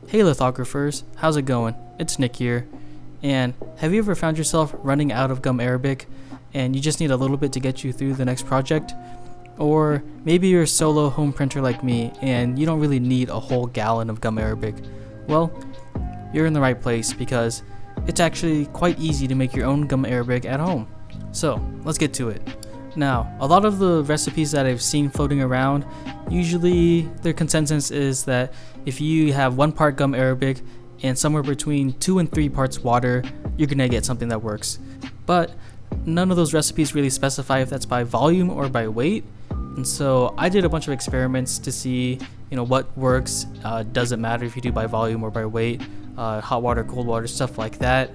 Hey lithographers, how's it going? It's Nick here. And have you ever found yourself running out of gum arabic and you just need a little bit to get you through the next project? Or maybe you're a solo home printer like me and you don't really need a whole gallon of gum arabic. Well, you're in the right place because it's actually quite easy to make your own gum arabic at home. So let's get to it. Now, a lot of the recipes that I've seen floating around, usually their consensus is that if you have 1 part gum arabic and somewhere between 2 and 3 parts water, you're gonna get something that works. But none of those recipes really specify if that's by volume or by weight. And so I did a bunch of experiments to see, what works. Doesn't matter if you do by volume or by weight, hot water, cold water, stuff like that.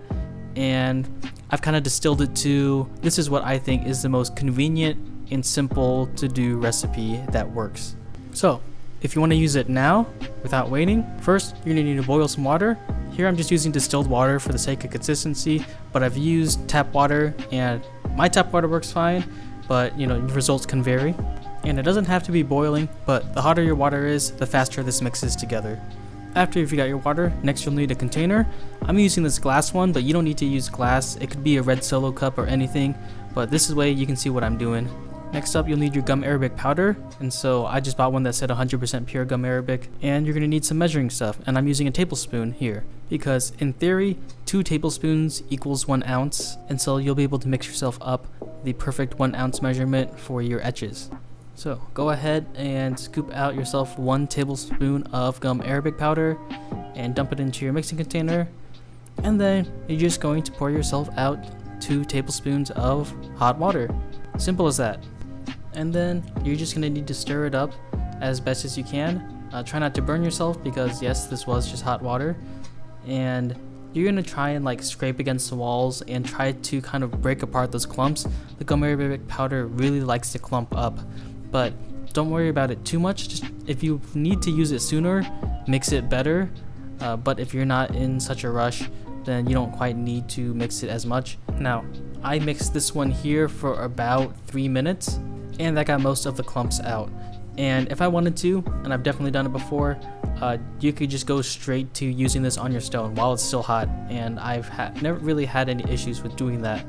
And I've kind of distilled it to, this is what I think is the most convenient and simple to do recipe that works. So if you want to use it now without waiting, first you're going to need to boil some water. Here I'm just using distilled water for the sake of consistency, but I've used tap water and my tap water works fine, but results can vary. And it doesn't have to be boiling, but the hotter your water is, the faster this mixes together. After you've got your water, next you'll need a container. I'm using this glass one, but you don't need to use glass. It could be a red Solo cup or anything, but this is way you can see what I'm doing. Next up, you'll need your gum arabic powder, and so I just bought one that said 100% pure gum arabic. And you're gonna need some measuring stuff, and I'm using a tablespoon here, because in theory, 2 tablespoons equals 1 ounce, and so you'll be able to mix yourself up the perfect 1 ounce measurement for your etches. So go ahead and scoop out yourself 1 tablespoon of gum arabic powder and dump it into your mixing container, and then you're just going to pour yourself out 2 tablespoons of hot water. Simple as that. And then you're just going to need to stir it up as best as you can. Try not to burn yourself because yes, this was just hot water, and you're going to try and scrape against the walls and try to kind of break apart those clumps. The gum arabic powder really likes to clump up, but don't worry about it too much. Just if you need to use it sooner, mix it better. But if you're not in such a rush, then you don't quite need to mix it as much. Now, I mixed this one here for about 3 minutes, and that got most of the clumps out. And if I wanted to, and I've definitely done it before, you could just go straight to using this on your stone while it's still hot, and I've never really had any issues with doing that.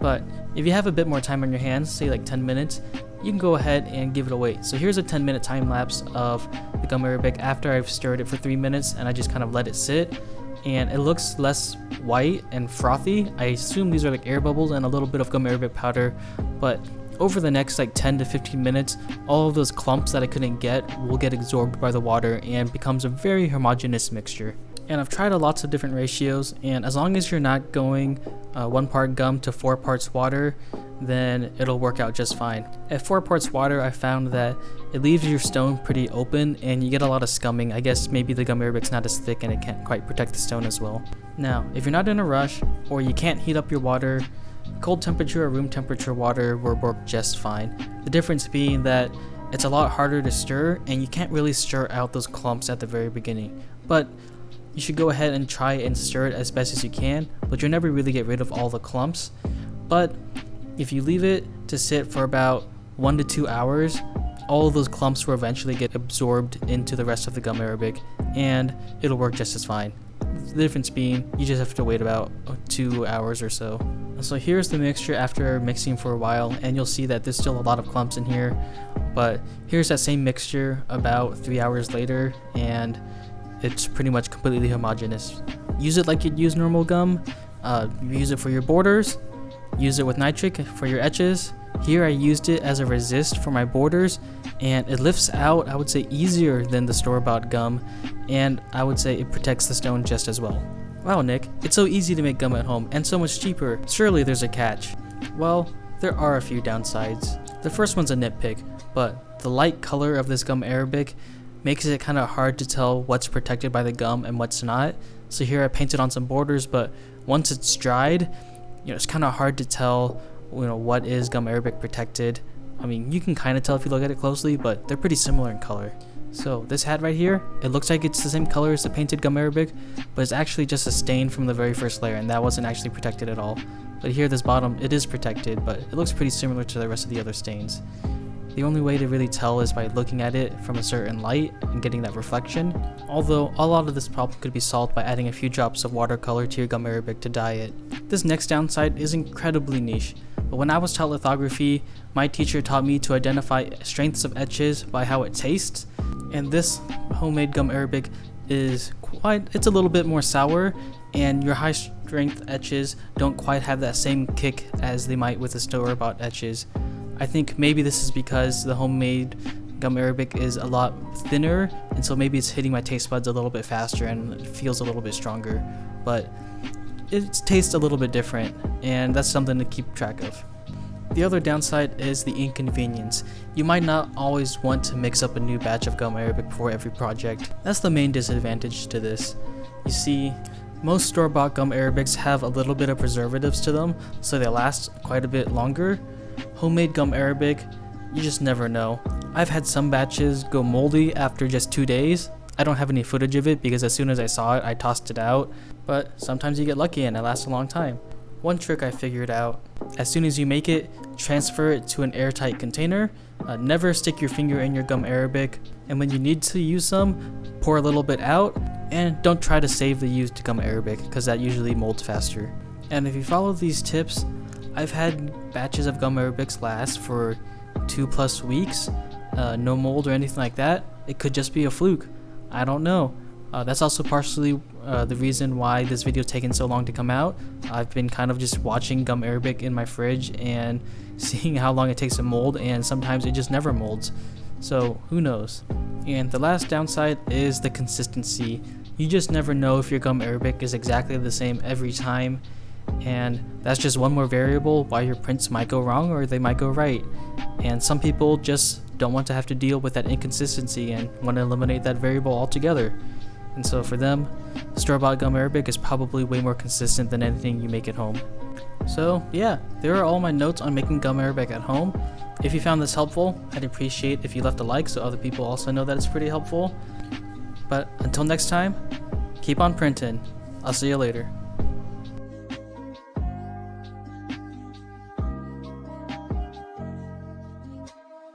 But if you have a bit more time on your hands, say 10 minutes, you can go ahead and give it a wait. So here's a 10-minute time lapse of the gum arabic after I've stirred it for 3 minutes and I just kind of let it sit, and it looks less white and frothy. I assume these are air bubbles and a little bit of gum arabic powder, but over the next 10 to 15 minutes, all of those clumps that I couldn't get will get absorbed by the water and becomes a very homogeneous mixture. And I've tried lots of different ratios, and as long as you're not going 1 part gum to 4 parts water, then it'll work out just fine. At 4 parts water, I found that it leaves your stone pretty open and you get a lot of scumming. I guess maybe the gum arabic's not as thick and it can't quite protect the stone as well. Now, if you're not in a rush or you can't heat up your water, cold temperature or room temperature water will work just fine. The difference being that it's a lot harder to stir and you can't really stir out those clumps at the very beginning. But you should go ahead and try and stir it as best as you can, but you'll never really get rid of all the clumps. But if you leave it to sit for about 1 to 2 hours, all of those clumps will eventually get absorbed into the rest of the gum arabic, and it'll work just as fine. The difference being, you just have to wait about 2 hours or so. So here's the mixture after mixing for a while, and you'll see that there's still a lot of clumps in here, but here's that same mixture about 3 hours later, and it's pretty much completely homogeneous. Use it like you'd use normal gum. Use it for your borders. Use it with nitric for your etches. Here I used it as a resist for my borders, and it lifts out, I would say, easier than the store-bought gum, and I would say it protects the stone just as well. Wow, Nick, it's so easy to make gum at home and so much cheaper. Surely there's a catch. Well, there are a few downsides. The first one's a nitpick, but the light color of this gum arabic makes it kind of hard to tell what's protected by the gum and what's not. So here I painted on some borders, but once it's dried, it's kind of hard to tell what is gum arabic protected. I mean, you can kind of tell if you look at it closely, but they're pretty similar in color. So this hat right here, it looks like it's the same color as the painted gum arabic, but it's actually just a stain from the very first layer, and that wasn't actually protected at all. But here, this bottom, it is protected, but it looks pretty similar to the rest of the other stains. The only way to really tell is by looking at it from a certain light and getting that reflection, although a lot of this problem could be solved by adding a few drops of watercolor to your gum arabic to dye it. This next downside is incredibly niche, but when I was taught lithography, my teacher taught me to identify strengths of etches by how it tastes, and this homemade gum arabic it's a little bit more sour, and your high strength etches don't quite have that same kick as they might with the store-bought etches. I think maybe this is because the homemade gum arabic is a lot thinner, and so maybe it's hitting my taste buds a little bit faster and it feels a little bit stronger, but it tastes a little bit different, and that's something to keep track of. The other downside is the inconvenience. You might not always want to mix up a new batch of gum arabic before every project. That's the main disadvantage to this. You see, most store-bought gum arabics have a little bit of preservatives to them, so they last quite a bit longer. Homemade gum arabic, you just never know. I've had some batches go moldy after just 2 days. I don't have any footage of it because as soon as I saw it, I tossed it out, but sometimes you get lucky and it lasts a long time. One trick I figured out: as soon as you make it, transfer it to an airtight container. Never stick your finger in your gum arabic, and when you need to use some, pour a little bit out, and don't try to save the used gum arabic because that usually molds faster. And if you follow these tips, I've had batches of gum arabics last for 2+ weeks, no mold or anything like that. It could just be a fluke. I don't know. That's also partially the reason why this video taken so long to come out. I've been kind of just watching gum arabic in my fridge and seeing how long it takes to mold, and sometimes it just never molds. So who knows? And the last downside is the consistency. You just never know if your gum arabic is exactly the same every time, and that's just one more variable why your prints might go wrong or they might go right. And some people just don't want to have to deal with that inconsistency and want to eliminate that variable altogether. And so for them, store-bought gum arabic is probably way more consistent than anything you make at home. So yeah, there are all my notes on making gum arabic at home. If you found this helpful, I'd appreciate if you left a like so other people also know that it's pretty helpful. But until next time, keep on printing. I'll see you later.